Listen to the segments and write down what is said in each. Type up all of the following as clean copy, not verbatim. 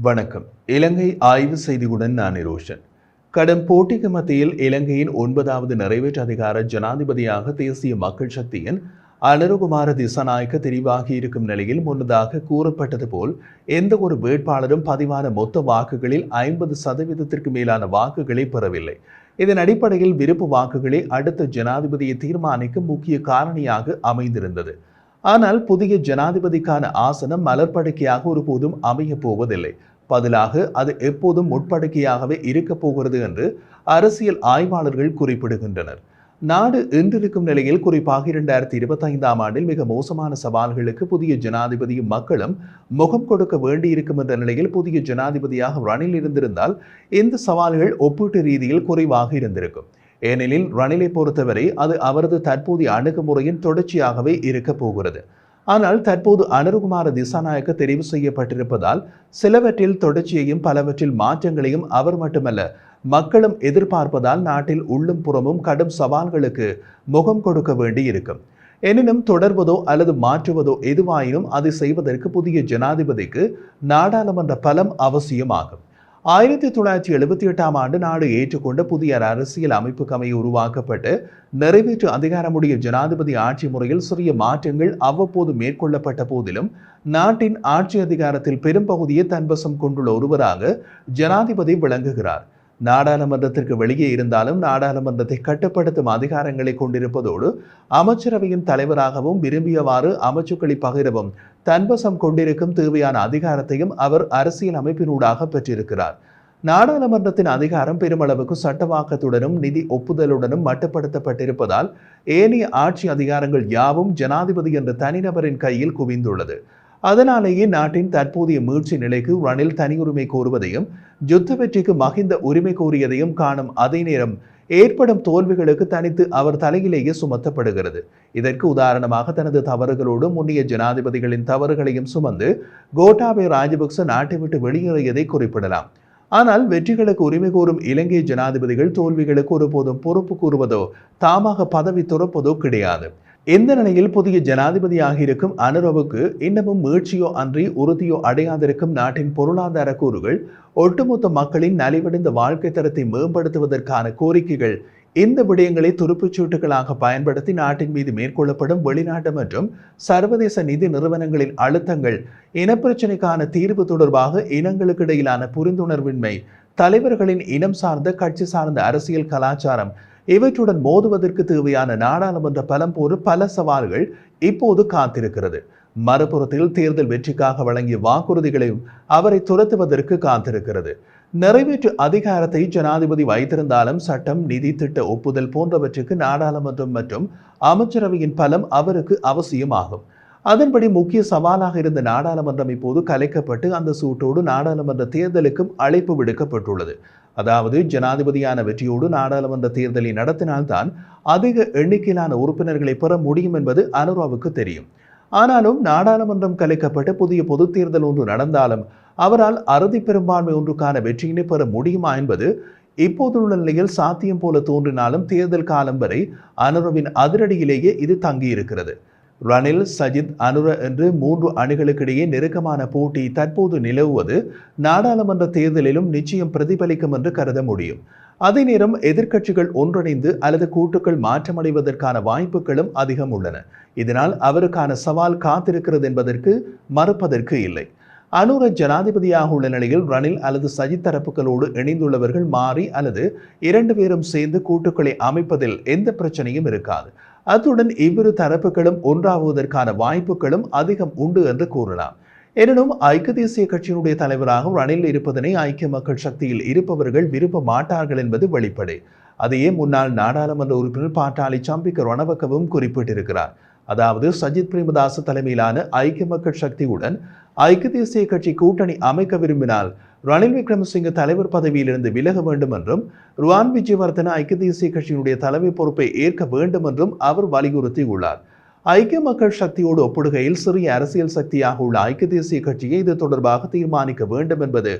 வணக்கம். இலங்கை ஆய்வு செய்தியுடன் நான் நிரோஷன். கடும் போட்டிக்கு மத்தியில் இலங்கையின் 9வது நிறைவேற்று அதிகார ஜனாதிபதியாக தேசிய மக்கள் சக்தியின் அனுரகுமார திசாநாயக்க தெரிவாகி இருக்கும் நிலையில் முன்னதாக கூறப்பட்டது போல் எந்த ஒரு வேட்பாளரும் பதிவான மொத்த வாக்குகளில் 50% மேலான வாக்குகளை பெறவில்லை. இதன் அடிப்படையில் விருப்பு வாக்குகளே அடுத்த ஜனாதிபதியை தீர்மானிக்கும் முக்கிய காரணியாக அமைந்திருந்தது. ஆனால் புதிய ஜனாதிபதிக்கான ஆசனம் மலர்படுக்கையாக ஒருபோதும் அமையப் போவதில்லை. பதிலாக அது எப்போதும் முட்படுக்கையாகவே இருக்கப் போகிறது என்று அரசியல் ஆய்வாளர்கள் குறிப்பிடுகின்றனர். நாடு இன்றிருக்கும் நிலையில் குறிப்பாக 2025ஆம் ஆண்டில் மிக மோசமான சவால்களுக்கு புதிய ஜனாதிபதியும் மக்களும் முகம் கொடுக்க வேண்டியிருக்கும் என்ற நிலையில் புதிய ஜனாதிபதியாக ரணில் இருந்திருந்தால் இந்த சவால்கள் ஒப்பீட்டு ரீதியில் குறைவாக இருந்திருக்கும். ஏனெனில் ரணிலை பொறுத்தவரை அது அவரது தற்போதைய அணுகுமுறையின் தொடர்ச்சியாகவே இருக்கப் போகிறது. ஆனால் தற்போது அனுரகுமார திசாநாயக்க தெரிவு செய்யப்பட்டிருப்பதால் சிலவற்றில் தொடர்ச்சியையும் பலவற்றில் மாற்றங்களையும் அவர் மட்டுமல்ல மக்களும் எதிர்பார்ப்பதால் நாட்டில் உள்ளும் புறமும் கடும் சவால்களுக்கு முகம் கொடுக்க வேண்டி இருக்கும். எனினும் தொடர்வதோ அல்லது மாற்றுவதோ எதுவாயினும் அதை செய்வதற்கு புதிய ஜனாதிபதிக்கு நாடாளுமன்ற பலம் அவசியமாகும். 1978ஆம் ஆண்டு நாடு ஏற்றுக்கொண்ட புதிய அரசியல் அமைப்புக்கமைய உருவாக்கப்பட்டு நிறைவேற்று அதிகாரமுடைய ஜனாதிபதி ஆட்சி முறையில் சிறிய மாற்றங்கள் அவ்வப்போது மேற்கொள்ளப்பட்ட போதிலும் நாட்டின் ஆட்சி அதிகாரத்தில் பெரும்பகுதியை தன்வசம் கொண்டுள்ள ஒருவராக ஜனாதிபதி விளங்குகிறார். நாடாளுமன்றத்திற்கு வெளியே இருந்தாலும் நாடாளுமன்றத்தை கட்டுப்படுத்தும் அதிகாரங்களை கொண்டிருப்பதோடு அமைச்சரவையின் தலைவராகவும் விரும்பியவாறு அமைச்சுக்களை பகிரவும் தன்வசம் கொண்டிருக்கும் தேவையான அதிகாரத்தையும் அவர் அரசியல் அமைப்பினூடாக பெற்றிருக்கிறார். நாடாளுமன்றத்தின் அதிகாரம் பெருமளவுக்கு சட்டவாக்கத்துடனும் நிதி ஒப்புதலுடனும் மட்டுப்படுத்தப்பட்டிருப்பதால் ஏனைய ஆட்சி அதிகாரங்கள் யாவும் ஜனாதிபதி என்ற தனிநபரின் கையில் குவிந்துள்ளது. அதனாலேயே நாட்டின் தற்போதைய மீட்சி நிலைக்கு ரணில் தனியுரிமை கோருவதையும் யுத்த வெற்றிக்கு மகிந்த உரிமை கோரியதையும் காணும் அதே நேரம் ஏற்படும் தோல்விகளுக்கு தனித்து அவர் தலையிலேயே சுமத்தப்படுகிறது. இதற்கு உதாரணமாக தனது தவறுகளோடு முன்னைய ஜனாதிபதிகளின் தவறுகளையும் சுமந்து கோட்டாபய ராஜபக்ச நாட்டை விட்டு வெளியேறியதை குறிப்பிடலாம். ஆனால் வெற்றிகளுக்கு உரிமை கோரும் இலங்கை ஜனாதிபதிகள் தோல்விகளுக்கு ஒருபோதும் பொறுப்பு கூறுவதோ தாமாக பதவி துறப்பதோ கிடையாது. இந்த நிலையில் புதிய ஜனாதிபதியாக இருக்கும் அனுரவுக்கு இன்னமும் மீழ்ச்சியோ அன்றி உறுதியோ அடையாதிருக்கும் நாட்டின் பொருளாதார கூறுகள் ஒட்டுமொத்த மக்களின் நலிவடைந்த வாழ்க்கை தரத்தை மேம்படுத்துவதற்கான கோரிக்கைகள் இந்த விடயங்களை துருப்புச்சீட்டுகளாக பயன்படுத்தி நாட்டின் மீது மேற்கொள்ளப்படும் வெளிநாட்டு மற்றும் சர்வதேச நிதி நிறுவனங்களின் அழுத்தங்கள் இனப்பிரச்சினைக்கான தீர்வு தொடர்பாக இனங்களுக்கு இடையிலான புரிந்துணர்வின்மை தலைவர்களின் இனம் சார்ந்த கட்சி சார்ந்த அரசியல் கலாச்சாரம் இவற்றுடன் மோதுவதற்கு தேவையான நாடாளுமன்ற பலம் போன்ற பல சவால்கள் இப்போது காத்திருக்கிறது. மறுபுறத்தில் தேர்தல் வெற்றிக்காக வழங்கிய வாக்குறுதிகளையும் அவரை துரத்துவதற்கு காத்திருக்கிறது. நிறைவேற்று அதிகாரத்தை ஜனாதிபதி வைத்திருந்தாலும் சட்டம் நிதி திட்ட ஒப்புதல் போன்றவற்றுக்கு நாடாளுமன்றம் மற்றும் அமைச்சரவையின் பலம் அவருக்கு அவசியமாகும். அதன்படி முக்கிய சவாலாக இருந்த நாடாளுமன்றம் இப்போது கலைக்கப்பட்டு அந்த சூட்டோடு நாடாளுமன்ற தேர்தலுக்கும் அழைப்பு விடுக்கப்பட்டுள்ளது. அதாவது ஜனாதிபதியான வெற்றியோடு நாடாளுமன்ற தேர்தலை நடத்தினால்தான் அதிக எண்ணிக்கையிலான உறுப்பினர்களை பெற முடியும் என்பது அனுராவுக்கு தெரியும். ஆனாலும் நாடாளுமன்றம் கலைக்கப்பட்டு புதிய பொது தேர்தல் ஒன்று நடந்தாலும் அவரால் அறுதி பெரும்பான்மை ஒன்றுக்கான வெற்றியினை பெற முடியுமா என்பது இப்போதுள்ள நிலையில் சாத்தியம் போல தோன்றினாலும் தேர்தல் காலம் வரை அனுரவின் அதிரடியிலேயே இது தங்கியிருக்கிறது. ரணில், சஜித், அனுர என்று 3 அணிகளுக்கிடையே நெருக்கமான போட்டி தற்போது நிலவுவது நாடாளுமன்ற தேர்தலிலும் நிச்சயம் பிரதிபலிக்கும் என்று கருத முடியும். அதே நேரம் எதிர்க்கட்சிகள் ஒன்றிணைந்து அல்லது கூட்டுக்கள் மாற்றமடைவதற்கான வாய்ப்புகளும் அதிகம் உள்ளன. இதனால் அவருக்கான சவால் காத்திருக்கிறது என்பதற்கு மறுப்பதற்கு இல்லை. அனுர ஜனாதிபதியாக உள்ள நிலையில் ரணில் அல்லது சஜித் தரப்புகளோடு இணைந்துள்ளவர்கள் மாறி அல்லது 2 பேரும் சேர்ந்து கூட்டுக்களை அமைப்பதில் எந்த பிரச்சனையும் இருக்காது. அத்துடன் இவ்விரு தரப்புகளும் ஒன்றாகுவதற்கான வாய்ப்புகளும் அதிகம் உண்டு என்று கூறலாம். எனினும் ஐக்கிய தேசிய கட்சியினுடைய தலைவராக ரணில் இருப்பதனை ஐக்கிய மக்கள் சக்தியில் இருப்பவர்கள் விரும்ப மாட்டார்கள் என்பது வெளிப்படை. அதையே முன்னாள் நாடாளுமன்ற உறுப்பினர் பாட்டாளி சம்பிக்க ரணவக்கவும் குறிப்பிட்டிருக்கிறார். அதாவது சஜித் பிரேமதாச தலைமையிலான ஐக்கிய மக்கள் சக்தியுடன் ஐக்கிய தேசிய கட்சி கூட்டணி அமைக்க விரும்பினால் ரணில் விக்ரமசிங்க தலைவர் பதவியிலிருந்து விலக வேண்டும் என்றும் ருவான் விஜயவர்தன ஐக்கிய தேசிய கட்சியினுடைய தலைமை பொறுப்பை ஏற்க வேண்டும் என்றும் அவர் வலியுறுத்தியுள்ளார். ஐக்கிய மக்கள் சக்தியோடு ஒப்பிடுகையில் சிறிய அரசியல் சக்தியாக உள்ள ஐக்கிய தேசிய கட்சியை இது தொடர்பாக தீர்மானிக்க வேண்டும் என்பது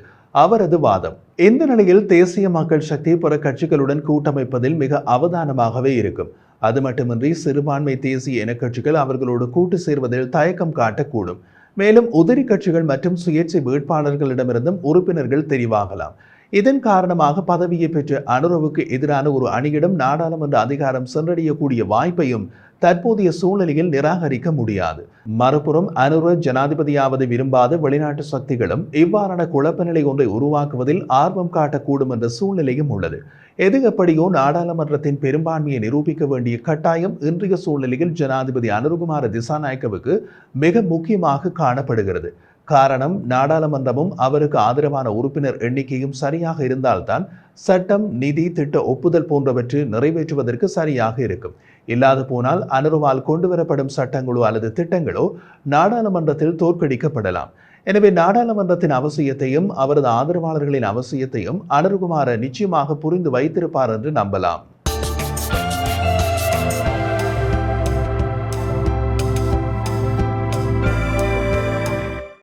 அவரது வாதம். இந்த நிலையில் தேசிய மக்கள் சக்தி பிற கட்சிகளுடன் கூட்டமைப்பதில் மிக அவதானமாகவே இருக்கும். அது மட்டுமின்றி சிறுபான்மை தேசிய இனக்கட்சிகள் அவர்களோடு கூட்டு சேர்வதில் தயக்கம் காட்டக்கூடும். மேலும் உதிரி கட்சிகள் மற்றும் சுயேட்சை வேட்பாளர்களிடமிருந்தும் உறுப்பினர்கள் தெரிவாகலாம். இதன் காரணமாக பதவியை பெற்ற அனுரவுக்கு எதிரான ஒரு அணியிடம் நாடாளுமன்ற அதிகாரம் சென்றடையக்கூடிய வாய்ப்பையும் தற்போதைய சூழ்நிலையில் நிராகரிக்க முடியாது. மறுபுறம் அனுர ஜனாதிபதியாவது விரும்பாத வெளிநாட்டு சக்திகளும் இவ்வாறான குழப்ப நிலை ஒன்றை உருவாக்குவதில் ஆர்வம் காட்டக்கூடும் என்ற சூழ்நிலையும் உள்ளது. எது எப்படியோ நாடாளுமன்றத்தின் பெரும்பான்மையை நிரூபிக்க வேண்டிய கட்டாயம் இன்றைய சூழ்நிலையில் ஜனாதிபதி அனுரகுமார திசாநாயக்கவுக்கு மிக முக்கியமாக காணப்படுகிறது. காரணம், நாடாளுமன்றமும் அவருக்கு ஆதரவான உறுப்பினர் எண்ணிக்கையும் சரியாக இருந்தால்தான் சட்டம், நிதி, திட்ட ஒப்புதல் போன்றவற்றை நிறைவேற்றுவதற்கு சரியாக இருக்கும். இல்லாது போனால் அனுரவால் கொண்டுவரப்படும் சட்டங்களோ அல்லது திட்டங்களோ நாடாளுமன்றத்தில் தோற்கடிக்கப்படலாம். எனவே நாடாளுமன்றத்தின் அவசியத்தையும் அவரது ஆதரவாளர்களின் அவசியத்தையும் அனுரகுமார நிச்சயமாக புரிந்து வைத்திருப்பார் என்று நம்பலாம்.